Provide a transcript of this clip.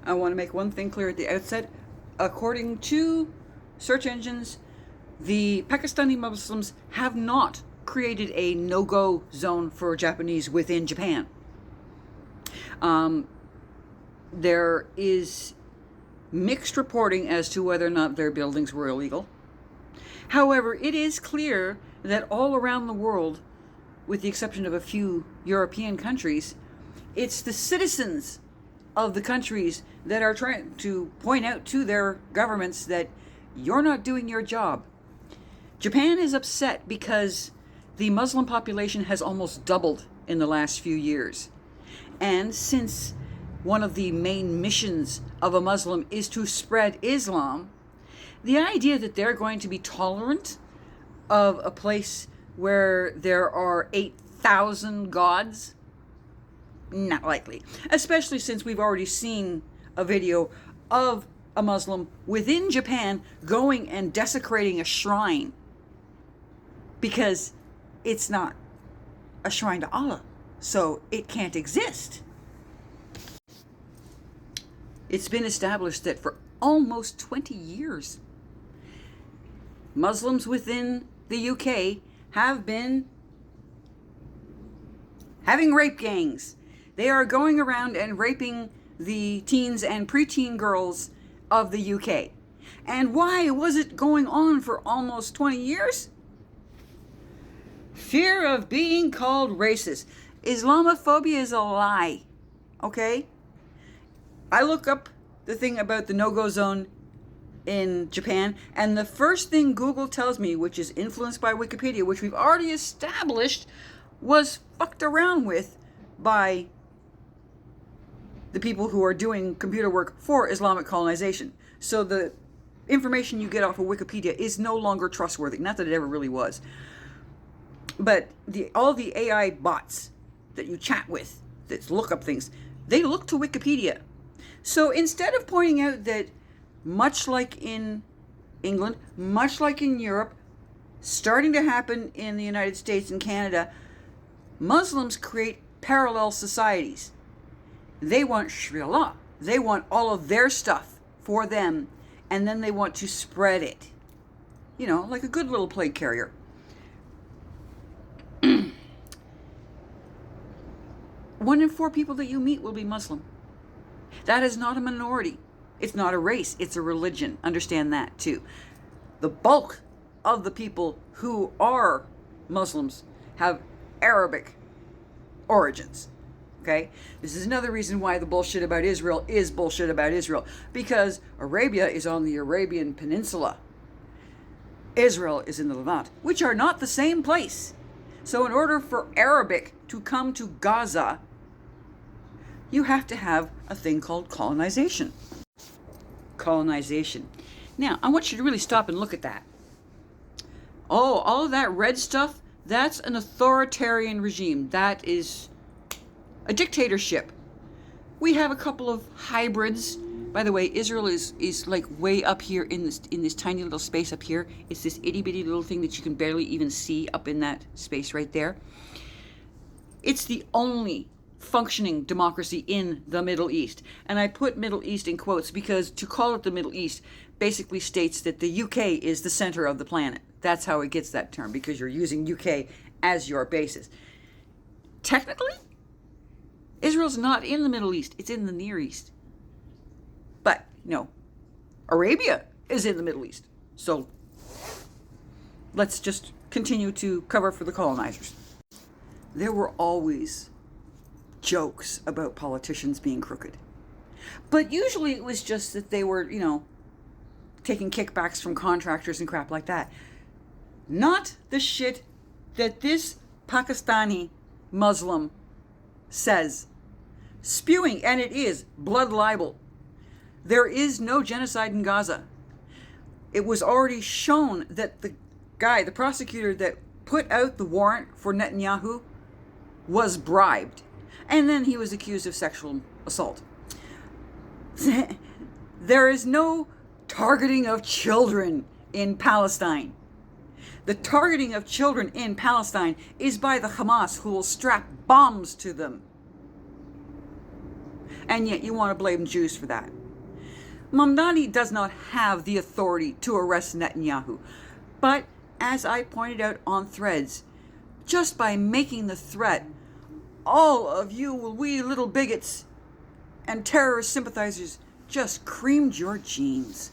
I want to make one thing clear at the outset. According to search engines, the Pakistani Muslims have not created a no-go zone for Japanese within Japan. There is mixed reporting as to whether or not their buildings were illegal. However, it is clear that all around the world, with the exception of a few European countries, it's the citizens of the countries that are trying to point out to their governments that you're not doing your job. Japan is upset because the Muslim population has almost doubled in the last few years. And since one of the main missions of a Muslim is to spread Islam, the idea that they're going to be tolerant of a place where there are 8,000 gods, not likely. Especially since we've already seen a video of a Muslim within Japan going and desecrating a shrine because it's not a shrine to Allah, so it can't exist. It's been established that for almost 20 years, Muslims within the UK have been having rape gangs. They are going around and raping the teens and preteen girls of the UK. And why was it going on for almost 20 years? Fear of being called racist. Islamophobia is a lie, okay? I look up the thing about the no-go zone in Japan, and the first thing Google tells me, which is influenced by Wikipedia, which we've already established, was fucked around with by the people who are doing computer work for Islamic colonization. So the information you get off of Wikipedia is no longer trustworthy. Not that it ever really was. But all the AI bots that you chat with, that look up things, they look to Wikipedia. So instead of pointing out that much like in England, much like in Europe, starting to happen in the United States and Canada, Muslims create parallel societies. They want Sharia law. They want all of their stuff for them, and then they want to spread it. You know, like a good little plague carrier. 1 in 4 people that you meet will be Muslim. That is not a minority. It's not a race. It's a religion. Understand that too. The bulk of the people who are Muslims have Arabic origins. Okay? This is another reason why the bullshit about Israel is bullshit about Israel. Because Arabia is on the Arabian Peninsula. Israel is in the Levant, which are not the same place. So in order for Arabic to come to Gaza, you have to have a thing called colonization. Colonization. Now, I want you to really stop and look at that. Oh, all of that red stuff, that's an authoritarian regime. That is a dictatorship. We have a couple of hybrids. By the way, Israel is like way up here in this tiny little space up here. It's this itty bitty little thing that you can barely even see up in that space right there. It's the only functioning democracy in the Middle East. And I put Middle East in quotes because to call it the Middle East basically states that the UK is the center of the planet. That's how it gets that term, because you're using UK as your basis. Technically, Israel's not in the Middle East. It's in the Near East. But, no, Arabia is in the Middle East. So let's just continue to cover for the colonizers. There were always jokes about politicians being crooked. But usually it was just that they were, taking kickbacks from contractors and crap like that. Not the shit that this Pakistani Muslim says. Spewing, and it is, blood libel. There is no genocide in Gaza. It was already shown that the prosecutor that put out the warrant for Netanyahu was bribed. And then he was accused of sexual assault. There is no targeting of children in Palestine. The targeting of children in Palestine is by the Hamas, who will strap bombs to them. and yet you want to blame Jews for that. Mamdani does not have the authority to arrest Netanyahu, but as I pointed out on Threads, just by making the threat, all of you wee little bigots and terrorist sympathizers just creamed your jeans.